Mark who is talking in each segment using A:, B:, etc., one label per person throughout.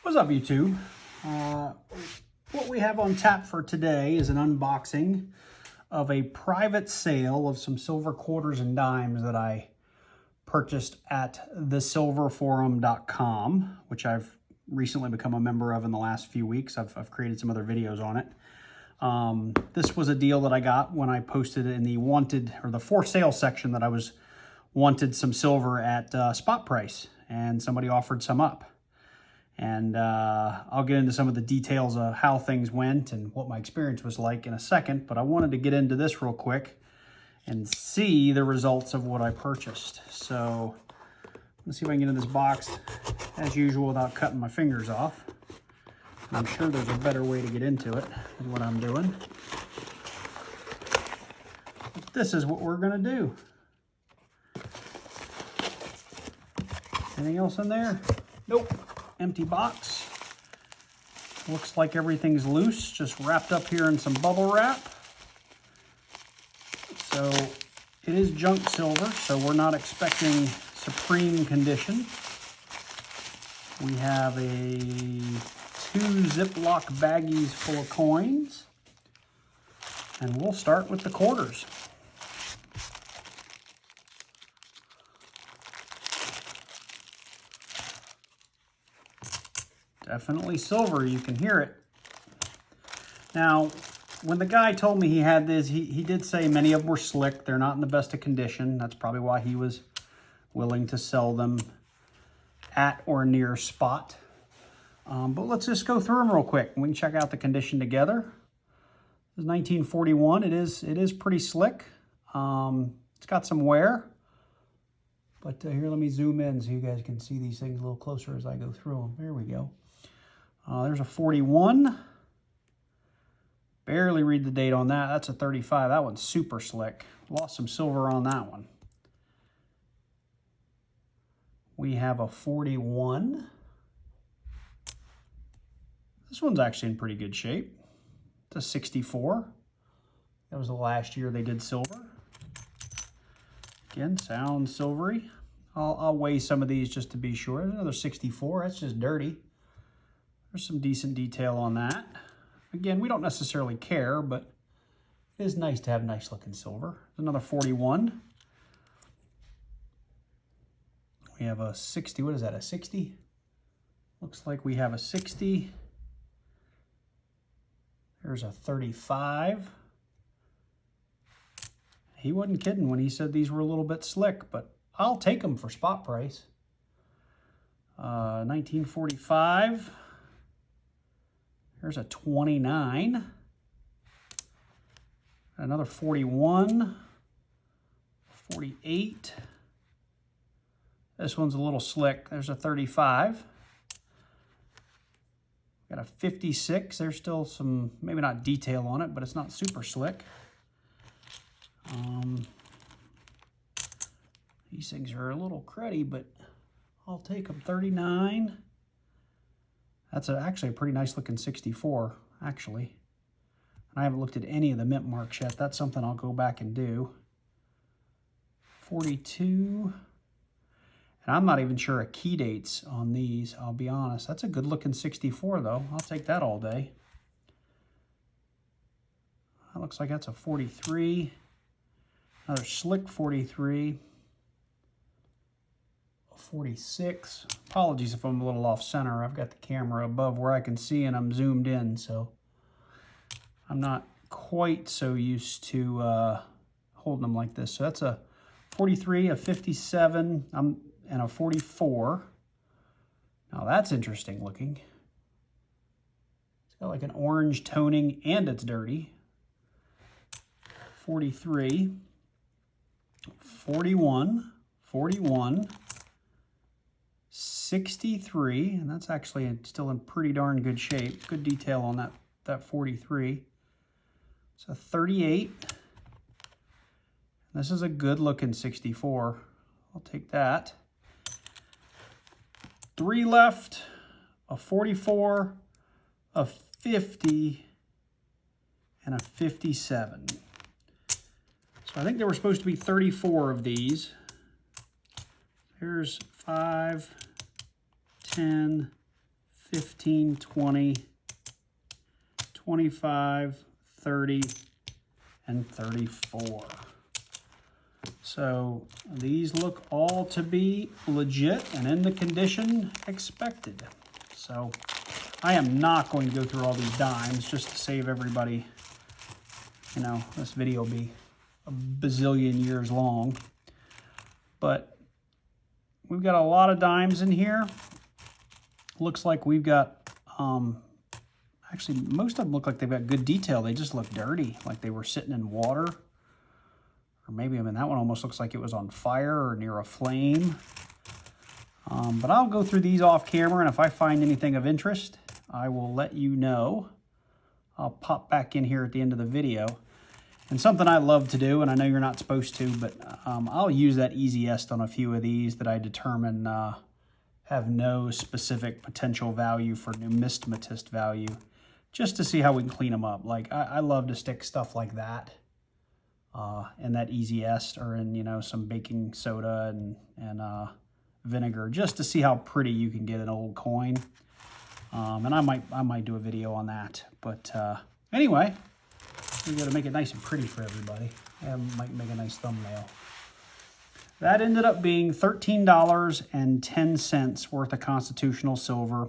A: What's up, YouTube? What we have on tap for today is an unboxing of a private sale of some silver quarters and dimes that I purchased at thesilverforum.com, which I've recently become a member of in the last few weeks. I've created some other videos on it. This was a deal that I got when I posted in the wanted or the for sale section that I wanted some silver at spot price, and somebody offered some up. And I'll get into some of the details of how things went and what my experience was like in a second, but I wanted to get into this real quick and see the results of what I purchased. So let's see if I can get in this box as usual without cutting my fingers off. And I'm sure there's a better way to get into it than what I'm doing. But this is what we're gonna do. Anything else in there? Nope. Empty box. Looks like everything's loose, just wrapped up here in some bubble wrap. So it is junk silver, so we're not expecting supreme condition. We have a 2 Ziploc baggies full of coins, and we'll start with the quarters. Definitely silver, you can hear it. Now, when the guy told me he had this, he did say many of them were slick. They're not in the best of condition. That's probably why he was willing to sell them at or near spot. But let's just go through them real quick. We can check out the condition together. This is 1941. It is pretty slick. It's got some wear. But here, let me zoom in so you guys can see these things a little closer as I go through them. There we go. There's a 41. Barely read the date on that. That's a 35. That one's super slick. Lost some silver on that one. We have a 41. This one's actually in pretty good shape. It's a 64. That was the last year they did silver. Again, sounds silvery. I'll weigh some of these just to be sure. There's another 64. That's just dirty. There's some decent detail on that. Again, we don't necessarily care, but it is nice to have nice looking silver. There's another 41. We have a 60. What is that, a 60? Looks like we have a 60. There's a 35. He wasn't kidding when he said these were a little bit slick, but I'll take them for spot price. 1945. Here's a 29. Another 41. 48. This one's a little slick. There's a 35. Got a 56. There's still some, maybe not detail on it, but it's not super slick. These things are a little cruddy, but I'll take them. 39. That's actually a pretty nice looking 64, actually. I haven't looked at any of the mint marks yet. That's something I'll go back and do. 42. And I'm not even sure of key dates on these, I'll be honest. That's a good looking 64 though. I'll take that all day. That looks like that's a 43. Another slick 43. 46. Apologies if I'm a little off center. I've got the camera above where I can see and I'm zoomed in, so I'm not quite so used to holding them like this. So that's a 43, a 57, and a 44. Now that's interesting looking. It's got like an orange toning and it's dirty. 43, 41, 41, 63, and that's actually still in pretty darn good shape. Good detail on that 43. It's a 38. This is a good looking 64. I'll take that. 3 left, a 44, a 50, and a 57. So I think there were supposed to be 34 of these. Here's 5, 10, 15, 20, 25, 30, and 34. So these look all to be legit and in the condition expected. So I am not going to go through all these dimes just to save everybody, you know, this video will be a bazillion years long. But we've got a lot of dimes in here. Looks like we've got, actually most of them look like they've got good detail. They just look dirty, like they were sitting in water. Or maybe, I mean, that one almost looks like it was on fire or near a flame. But I'll go through these off camera, and if I find anything of interest, I will let you know. I'll pop back in here at the end of the video. And something I love to do, and I know you're not supposed to, but I'll use that Easy Est on a few of these that I determine have no specific potential value for numismatist value, just to see how we can clean them up. Like, I love to stick stuff like that in that Easy Est, or in, you know, some baking soda and vinegar, just to see how pretty you can get an old coin. And I might do a video on that. But anyway, we got to make it nice and pretty for everybody. I might make a nice thumbnail. That ended up being $13.10 worth of Constitutional Silver.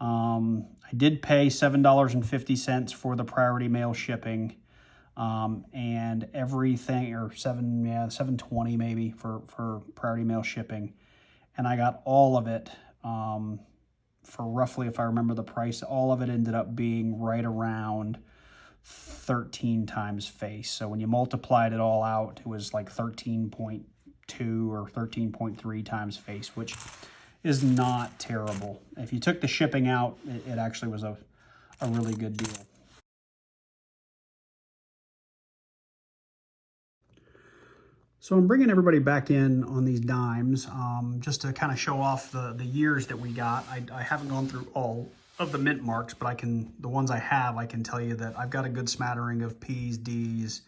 A: I did pay $7.50 for the priority mail shipping, and everything, or $7.20 maybe for priority mail shipping, and I got all of it for roughly, if I remember the price, all of it ended up being right around 13 times face. So when you multiplied it all out, it was like 13.2 or 13.3 times face, which is not terrible. If you took the shipping out, it actually was a really good deal. So I'm bringing everybody back in on these dimes just to kind of show off the years that we got. I haven't gone through all of the mint marks, but the ones I have, I can tell you that I've got a good smattering of P's, D's,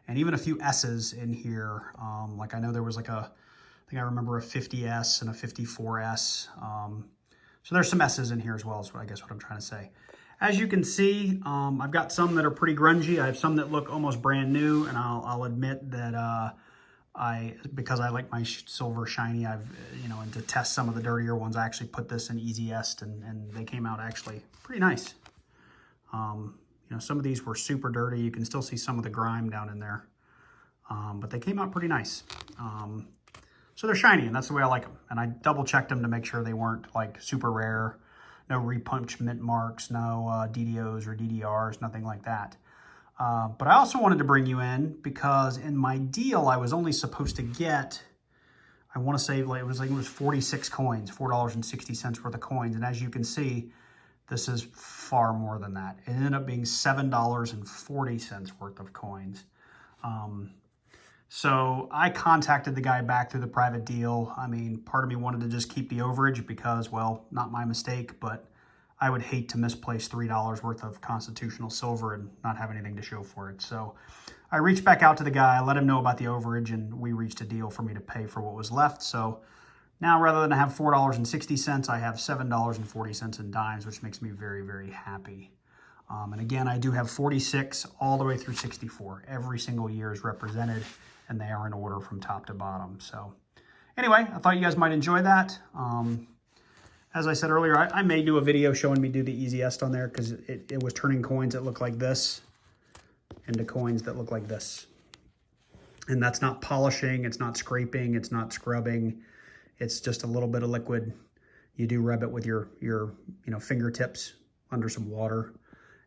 A: and even a few S's in here. Like I know there was like I think I remember a 50S and a 54S. So there's some S's in here as well, is I guess what I'm trying to say. As you can see, I've got some that are pretty grungy. I have some that look almost brand new, and I'll admit that because I like my silver shiny, and to test some of the dirtier ones, I actually put this in Easy Est, and they came out actually pretty nice. Some of these were super dirty. You can still see some of the grime down in there, but they came out pretty nice. So they're shiny, and that's the way I like them. And I double checked them to make sure they weren't like super rare, no repunch mint marks, no DDOs or DDRs, nothing like that. But I also wanted to bring you in because in my deal, I was only supposed to get, I want to say it was 46 coins, $4.60 worth of coins. And as you can see, this is far more than that. It ended up being $7.40 worth of coins. So I contacted the guy back through the private deal. I mean, part of me wanted to just keep the overage because, well, not my mistake, but I would hate to misplace $3 worth of Constitutional Silver and not have anything to show for it. So I reached back out to the guy, let him know about the overage, and we reached a deal for me to pay for what was left. So now rather than have $4.60, I have $7.40 in dimes, which makes me very, very happy. And again, I do have 46 all the way through 64. Every single year is represented, and they are in order from top to bottom. So anyway, I thought you guys might enjoy that. As I said earlier, I may do a video showing me do the Easy Est on there because it was turning coins that look like this into coins that look like this. And that's not polishing, it's not scraping, it's not scrubbing. It's just a little bit of liquid. You do rub it with your fingertips under some water,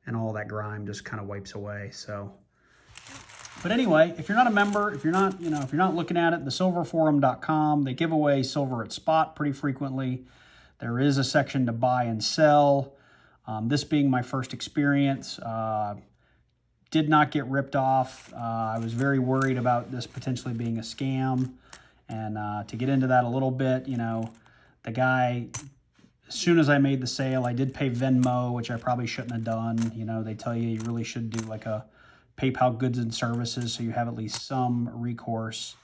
A: and all that grime just kind of wipes away. So, but anyway, if you're not a member, if you're not looking at it, thesilverforum.com, they give away silver at spot pretty frequently. There is a section to buy and sell. This being my first experience, did not get ripped off. I was very worried about this potentially being a scam. And to get into that a little bit, the guy, as soon as I made the sale, I did pay Venmo, which I probably shouldn't have done. They tell you really should do like a PayPal goods and services so you have at least some recourse.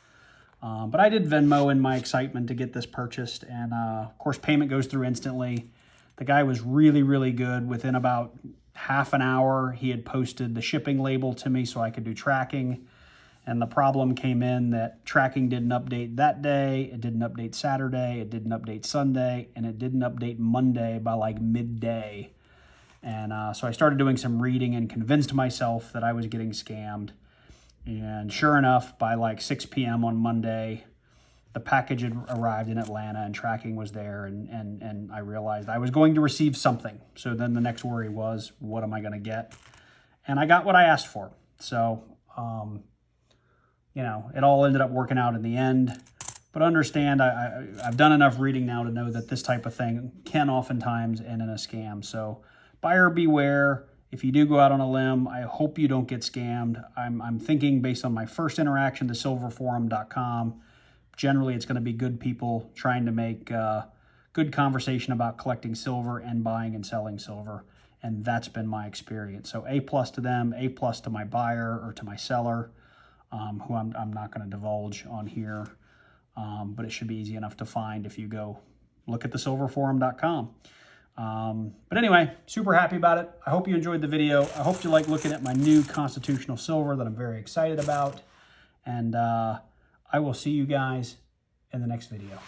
A: But I did Venmo in my excitement to get this purchased. And of course, payment goes through instantly. The guy was really, really good. Within about half an hour, he had posted the shipping label to me so I could do tracking. And the problem came in that tracking didn't update that day, it didn't update Saturday, it didn't update Sunday, and it didn't update Monday by like midday. And so I started doing some reading and convinced myself that I was getting scammed. And sure enough, by like 6 p.m. on Monday, the package had arrived in Atlanta and tracking was there, and I realized I was going to receive something. So then the next worry was, what am I going to get? And I got what I asked for. So, you know, it all ended up working out in the end. But understand, I've done enough reading now to know that this type of thing can oftentimes end in a scam. So buyer beware. If you do go out on a limb, I hope you don't get scammed. I'm thinking based on my first interaction to silverforum.com, generally it's going to be good people trying to make good conversation about collecting silver and buying and selling silver. And that's been my experience. So A+ to them, A+ to my buyer or to my seller, who I'm not going to divulge on here. But it should be easy enough to find if you go look at the silverforum.com. But anyway, super happy about it. I hope you enjoyed the video. I hope you like looking at my new constitutional silver that I'm very excited about. And I will see you guys in the next video.